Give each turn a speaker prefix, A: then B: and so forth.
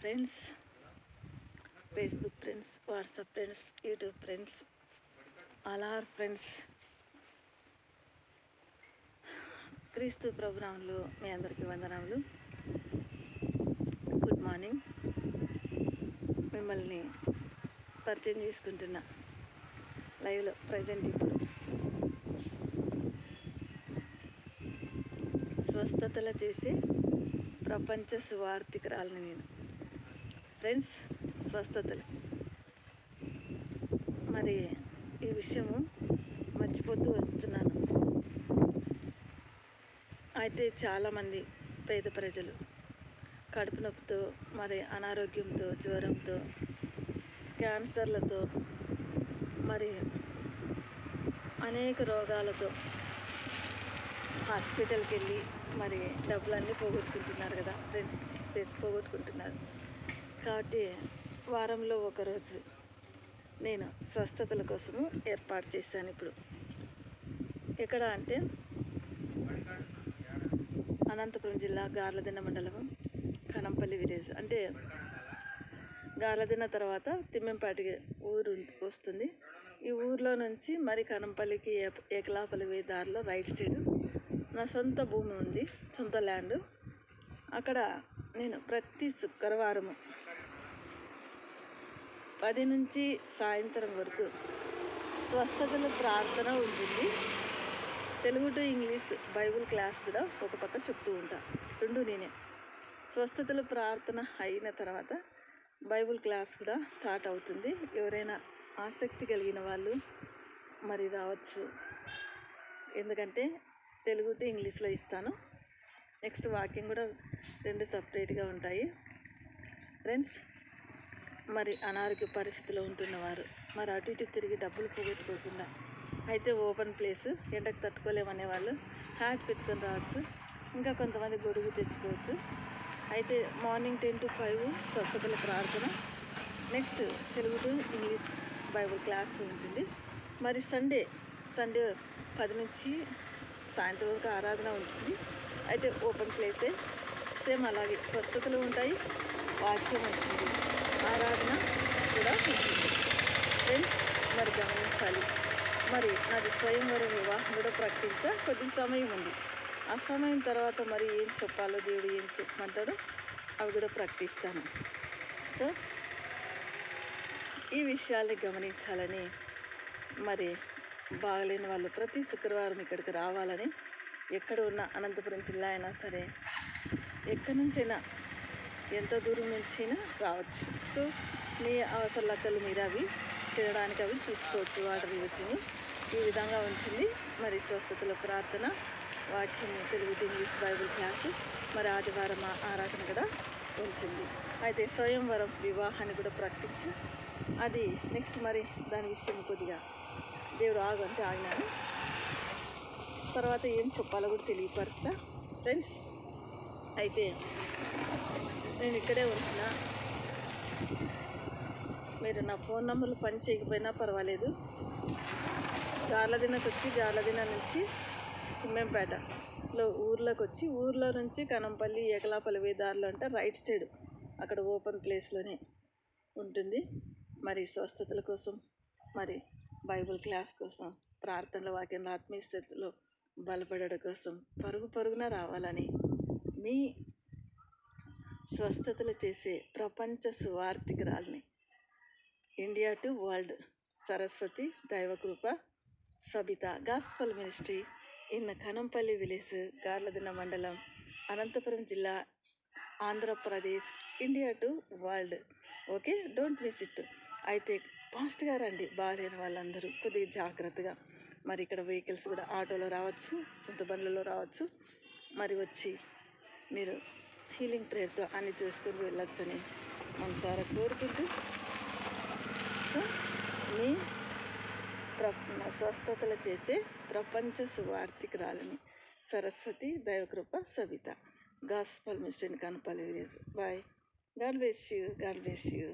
A: Friends, Facebook friends, WhatsApp friends, YouTube friends, all are friends. క్రీస్తు ప్రభునామంలో మీ అందరికీ వందనములు. Good morning. మిమ్మల్ని పరిచయం చేసుకుంటున్నా లైవ్లో ప్రజెంట్. ఇప్పుడు స్వస్థతలు చేసి ప్రపంచ సువార్థికురాలని నేను. ఫ్రెండ్స్, స్వస్థతలు మరి ఈ విషయము మర్చిపోతూ వస్తున్నాను. అయితే చాలామంది పేద ప్రజలు కడుపు నొప్పితో, మరి అనారోగ్యంతో, జ్వరంతో, క్యాన్సర్లతో, మరి అనేక రోగాలతో హాస్పిటల్కి వెళ్ళి మరి డబ్బులన్నీ పోగొట్టుకుంటున్నారు కదా ఫ్రెండ్స్, పోగొట్టుకుంటున్నారు. కాబట్టి వారంలో ఒకరోజు నేను స్వస్థతల కోసము ఏర్పాటు చేశాను. ఇప్పుడు ఎక్కడ అంటే అనంతపురం జిల్లా గార్లదిన్న మండలము, కనంపల్లి విలేజ్. అంటే గార్లదిన్న తర్వాత తిమ్మెంపాటికి ఊరు వస్తుంది. ఈ ఊర్లో నుంచి మరి కనంపల్లికి ఏకలాపల్లి దారిలో రైట్ సైడ్ నా సొంత భూమి ఉంది, సొంత ల్యాండ్. అక్కడ నేను ప్రతి శుక్రవారము 10 నుంచి సాయంత్రం వరకు స్వస్థతల ప్రార్థన ఉంటుంది. Telugu to English Bible class కూడా ఒక పక్క చెప్తూ ఉంటా. రెండు నేనే. స్వస్థతల ప్రార్థన అయిన తర్వాత బైబిల్ క్లాస్ కూడా స్టార్ట్ అవుతుంది. ఎవరైనా ఆసక్తి కలిగిన వాళ్ళు మరి రావచ్చు. ఎందుకంటే తెలుగు టు ఇంగ్లీష్లో ఇస్తాను. నెక్స్ట్ వాకింగ్ కూడా 2 సపరేట్గా ఉంటాయి. ఫ్రెండ్స్, మరి అనారోగ్య పరిస్థితిలో ఉంటున్నవారు, మరి అటు ఇటు తిరిగి డబ్బులు పోగొట్టుకోకుండా, అయితే ఓపెన్ ప్లేస్, ఎండకు తట్టుకోలేమనే వాళ్ళు హ్యాట్ పెట్టుకొని రావచ్చు. ఇంకా కొంతమంది గొడుగు తెచ్చుకోవచ్చు. అయితే మార్నింగ్ 10 to 5 స్వస్థతల ప్రార్థన, next Telugu to English Bible class ఉంటుంది. మరి సండే 10 నుంచి సాయంత్రం వరకు ఆరాధన ఉంటుంది. అయితే ఓపెన్ ప్లేసే, సేమ్ అలాగే స్వస్థతలు ఉంటాయి, వాక్యం ఉంటుంది, ఆరాధన కూడా ఉంటుంది. ఫ్రెండ్స్, మరి గమనించాలి. మరి నాది స్వయంవర వివాహం కూడా ప్రకటించా. కొద్ది సమయం ఉంది. ఆ సమయం తర్వాత మరి ఏం చెప్పాలో, దేవుడు ఏం చెప్పమంటాడో అవి కూడా ప్రకటిస్తాను. సో ఈ విషయాల్ని గమనించాలని, మరి బాగలేని వాళ్ళు ప్రతి శుక్రవారం ఇక్కడికి రావాలని, ఎక్కడ ఉన్న అనంతపురం జిల్లా అయినా సరే, ఎక్కడి నుంచైనా, ఎంత దూరం నుంచైనా రావచ్చు. సో మీ అవసరాలు మీరు అవి తినడానికి అవి చూసుకోవచ్చు. వాటర్ పెట్టిని ఈ విధంగా ఉంటుంది. మరి స్వస్థతల ప్రార్థన, వాక్యం, తెలుగు ఇంగ్లీష్ బైబిల్ క్లాసు, మరి ఆదివారం ఆరాధన కూడా ఉంటుంది. అయితే స్వయంవరం వివాహాన్ని కూడా ప్రకటించి, అది నెక్స్ట్ మరి దాని విషయం కొద్దిగా దేవుడు ఆగంటే ఆగినాను. తర్వాత ఏం చెప్పాలో కూడా తెలియపరుస్తా. ఫ్రెండ్స్, అయితే నేను ఇక్కడే ఉంచిన, మీరు నా ఫోన్ నెంబర్లు పని చేయకపోయినా పర్వాలేదు. గార్లదిన్నకు వచ్చి, గార్లదిన్న నుంచి తిమ్మెంపేటలో ఊర్లోకి వచ్చి, ఊర్లో నుంచి కనంపల్లి ఏకలాపల్లి దారిలో అంటే రైట్ సైడ్ అక్కడ ఓపెన్ ప్లేస్లోనే ఉంటుంది. మరి స్వస్థతల కోసం, మరి బైబిల్ క్లాస్ కోసం, ప్రార్థనల వాక్యంలో ఆత్మీయ స్థితిలో బలపడడం కోసం పరుగున రావాలని, మీ స్వస్థతలు చేసే ప్రపంచ సువార్థికురాల్ని, India to world Saraswati Daivakrupa Sabitha gospel ministry in Kanampalli village, Garladinne మండలం, అనంతపురం జిల్లా, Andhra Pradesh, India to world. Okay, don't miss it. అయితే ఫాస్ట్గా రండి. బాగాలేని వాళ్ళందరూ కొద్దిగా జాగ్రత్తగా. మరి ఇక్కడ వెహికల్స్ కూడా ఆటోలో రావచ్చు, సొంత బండ్లలో రావచ్చు. మరి వచ్చి మీరు హీలింగ్ ప్రేయర్తో అన్ని చేసుకొని వెళ్ళొచ్చని మనసారా కోరుకుంటూ, సో మీ స్వస్థతలు చేసే ప్రపంచ సువార్థికురాలని Saraswati Daivakrupa Sabitha gospel ministry Kanapalli village. Bye. God bless you.